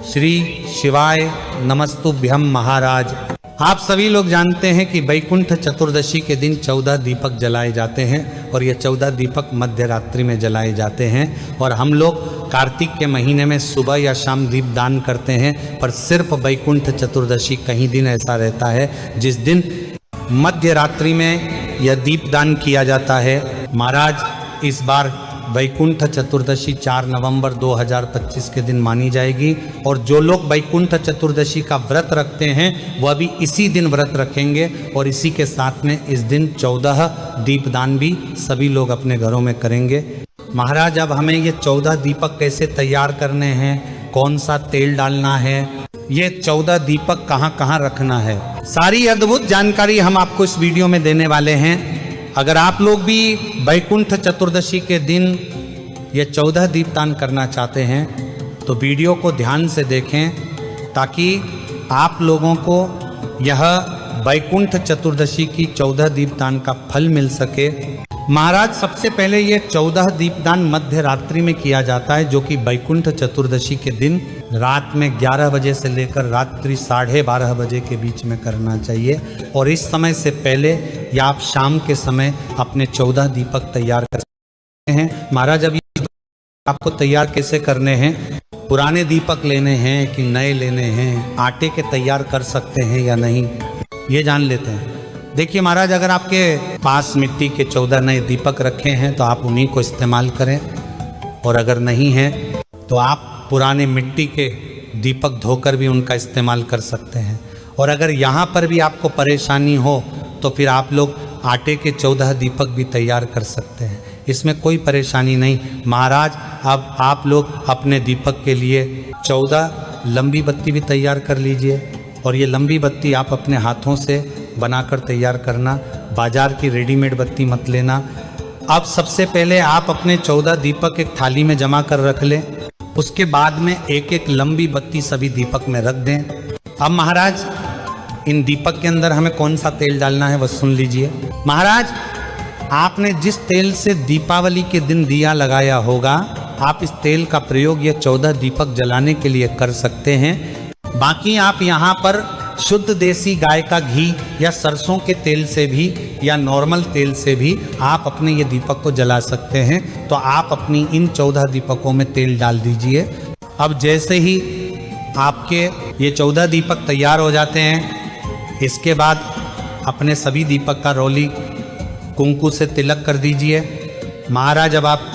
श्री शिवाय नमस्तुभ्यम महाराज। आप सभी लोग जानते हैं कि वैकुंठ चतुर्दशी के दिन 14 दीपक जलाए जाते हैं और ये 14 दीपक मध्य रात्रि में जलाए जाते हैं। और हम लोग कार्तिक के महीने में सुबह या शाम दीपदान करते हैं, पर सिर्फ वैकुंठ चतुर्दशी कहीं दिन ऐसा रहता है जिस दिन मध्य रात्रि में यह दीपदान किया जाता है। महाराज इस बार वैकुंठ चतुर्दशी 4 नवंबर 2025 के दिन मानी जाएगी और जो लोग वैकुंठ चतुर्दशी का व्रत रखते हैं वह भी इसी दिन व्रत रखेंगे और इसी के साथ में इस दिन 14 दीपदान भी सभी लोग अपने घरों में करेंगे। महाराज अब हमें ये 14 दीपक कैसे तैयार करने हैं, कौन सा तेल डालना है, ये 14 दीपक कहाँ कहाँ रखना है, सारी अद्भुत जानकारी हम आपको इस वीडियो में देने वाले हैं। अगर आप लोग भी वैकुंठ चतुर्दशी के दिन ये 14 दीपदान करना चाहते हैं तो वीडियो को ध्यान से देखें ताकि आप लोगों को यह वैकुंठ चतुर्दशी की 14 दीपदान का फल मिल सके। महाराज सबसे पहले ये 14 दीपदान मध्य रात्रि में किया जाता है, जो कि वैकुंठ चतुर्दशी के दिन रात में 11 बजे से लेकर रात्रि 12:30 बजे के बीच में करना चाहिए। और इस समय से पहले या आप शाम के समय अपने 14 दीपक तैयार कर सकते हैं। महाराज अब ये आपको तैयार कैसे करने हैं, पुराने दीपक लेने हैं कि नए लेने हैं, आटे के तैयार कर सकते हैं या नहीं, ये जान लेते हैं। देखिए महाराज, अगर आपके पास मिट्टी के 14 नए दीपक रखे हैं तो आप उन्हीं को इस्तेमाल करें, और अगर नहीं है तो आप पुराने मिट्टी के दीपक धोकर भी उनका इस्तेमाल कर सकते हैं। और अगर यहाँ पर भी आपको परेशानी हो तो फिर आप लोग आटे के 14 दीपक भी तैयार कर सकते हैं, इसमें कोई परेशानी नहीं। महाराज अब आप लोग अपने दीपक के लिए 14 लंबी बत्ती भी तैयार कर लीजिए, और ये लंबी बत्ती आप अपने हाथों से बनाकर तैयार करना, बाजार की रेडीमेड बत्ती मत लेना। अब सबसे पहले आप अपने 14 दीपक एक थाली में जमा कर रख लें, उसके बाद में एक एक लंबी बत्ती सभी दीपक में रख दें। अब महाराज इन दीपक के अंदर हमें कौन सा तेल डालना है वह सुन लीजिए। महाराज आपने जिस तेल से दीपावली के दिन दिया लगाया होगा, आप इस तेल का प्रयोग ये 14 दीपक जलाने के लिए कर सकते हैं। बाकी आप यहाँ पर शुद्ध देसी गाय का घी या सरसों के तेल से भी या नॉर्मल तेल से भी आप अपने ये दीपक को जला सकते हैं। तो आप अपनी इन 14 दीपकों में तेल डाल दीजिए। अब जैसे ही आपके ये 14 दीपक तैयार हो जाते हैं, इसके बाद अपने सभी दीपक का रोली कुंकू से तिलक कर दीजिए। महाराज अब आप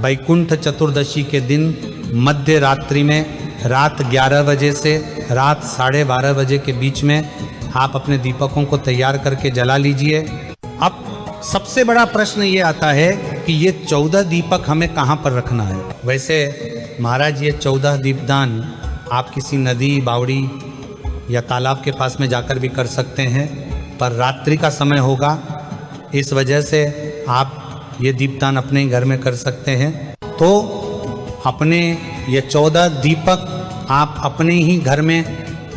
वैकुंठ चतुर्दशी के दिन मध्य रात्रि में रात 11 बजे से रात 12:30 बजे के बीच में आप अपने दीपकों को तैयार करके जला लीजिए। अब सबसे बड़ा प्रश्न ये आता है कि ये 14 दीपक हमें कहाँ पर रखना है। वैसे महाराज ये 14 दीपदान आप किसी नदी, बावड़ी या तालाब के पास में जाकर भी कर सकते हैं, पर रात्रि का समय होगा, इस वजह से आप ये दीपदान अपने घर में कर सकते हैं। तो अपने ये 14 दीपक आप अपने ही घर में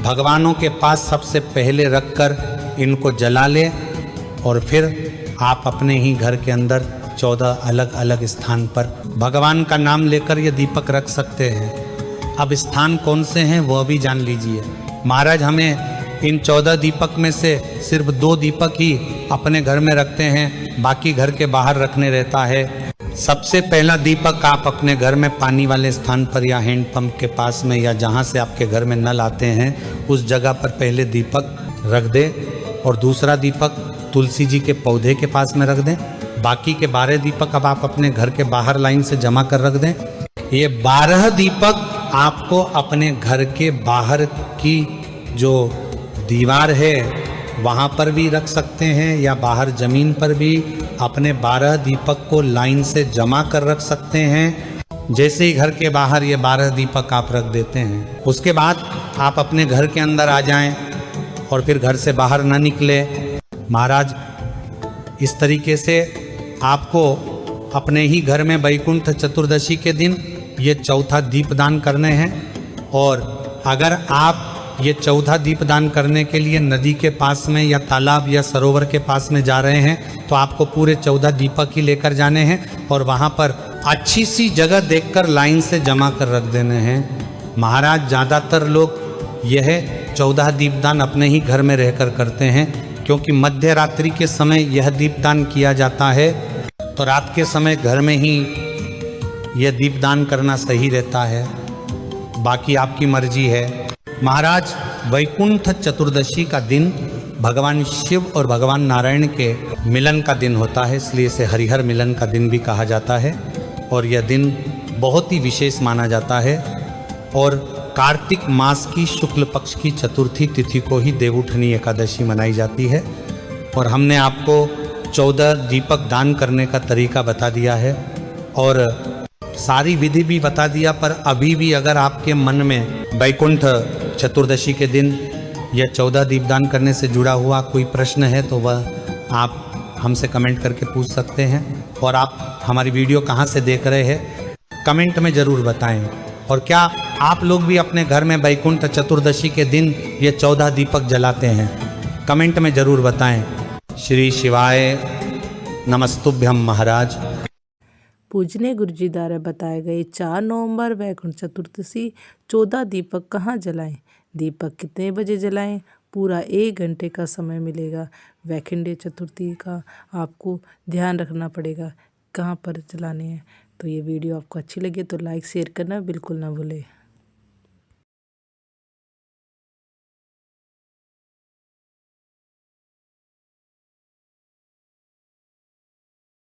भगवानों के पास सबसे पहले रखकर इनको जला लें, और फिर आप अपने ही घर के अंदर 14 अलग अलग स्थान पर भगवान का नाम लेकर ये दीपक रख सकते हैं। अब स्थान कौन से हैं वह भी जान लीजिए। महाराज हमें इन 14 दीपक में से सिर्फ 2 दीपक ही अपने घर में रखते हैं, बाकी घर के बाहर रखने रहता है। सबसे पहला दीपक आप अपने घर में पानी वाले स्थान पर या हैंडपंप के पास में या जहाँ से आपके घर में नल आते हैं उस जगह पर पहले दीपक रख दें, और दूसरा दीपक तुलसी जी के पौधे के पास में रख दें। बाकी के 12 दीपक अब आप अपने घर के बाहर लाइन से जमा कर रख दें। ये 12 दीपक आपको अपने घर के बाहर की जो दीवार है वहाँ पर भी रख सकते हैं, या बाहर ज़मीन पर भी अपने 12 दीपक को लाइन से जमा कर रख सकते हैं। जैसे ही घर के बाहर ये 12 दीपक आप रख देते हैं, उसके बाद आप अपने घर के अंदर आ जाएं और फिर घर से बाहर ना निकले। महाराज इस तरीके से आपको अपने ही घर में वैकुंठ चतुर्दशी के दिन ये 14 दीपदान करने हैं। और अगर आप ये 14 दीपदान करने के लिए नदी के पास में या तालाब या सरोवर के पास में जा रहे हैं तो आपको पूरे 14 दीपक ही लेकर जाने हैं, और वहाँ पर अच्छी सी जगह देखकर लाइन से जमा कर रख देने हैं। महाराज ज़्यादातर लोग यह 14 दीपदान अपने ही घर में रहकर करते हैं, क्योंकि मध्य रात्रि के समय यह दीपदान किया जाता है, तो रात के समय घर में ही यह दीपदान करना सही रहता है। बाकी आपकी मर्जी है। महाराज वैकुंठ चतुर्दशी का दिन भगवान शिव और भगवान नारायण के मिलन का दिन होता है, इसलिए इसे हरिहर मिलन का दिन भी कहा जाता है। और यह दिन बहुत ही विशेष माना जाता है। और कार्तिक मास की शुक्ल पक्ष की चतुर्थी तिथि को ही देवउठनी एकादशी मनाई जाती है। और हमने आपको 14 दीपक दान करने का तरीका बता दिया है और सारी विधि भी बता दिया। पर अभी भी अगर आपके मन में वैकुंठ चतुर्दशी के दिन यह 14 दीपदान करने से जुड़ा हुआ कोई प्रश्न है तो वह आप हमसे कमेंट करके पूछ सकते हैं। और आप हमारी वीडियो कहाँ से देख रहे हैं कमेंट में ज़रूर बताएं। और क्या आप लोग भी अपने घर में वैकुंठ चतुर्दशी के दिन ये 14 दीपक जलाते हैं? कमेंट में ज़रूर बताएं। श्री शिवाय नमस्तुभ्यम महाराज। पूजनीय गुरु जी द्वारा बताए गए 4 नवंबर वैकुंठ चतुर्दशी 14 दीपक कहाँ जलाएं, दीपक कितने बजे जलाएं, पूरा 1 घंटे का समय मिलेगा। वैकुंठ चतुर्थी का आपको ध्यान रखना पड़ेगा कहाँ पर जलाने हैं। तो ये वीडियो आपको अच्छी लगे तो लाइक शेयर करना बिल्कुल ना भूलें।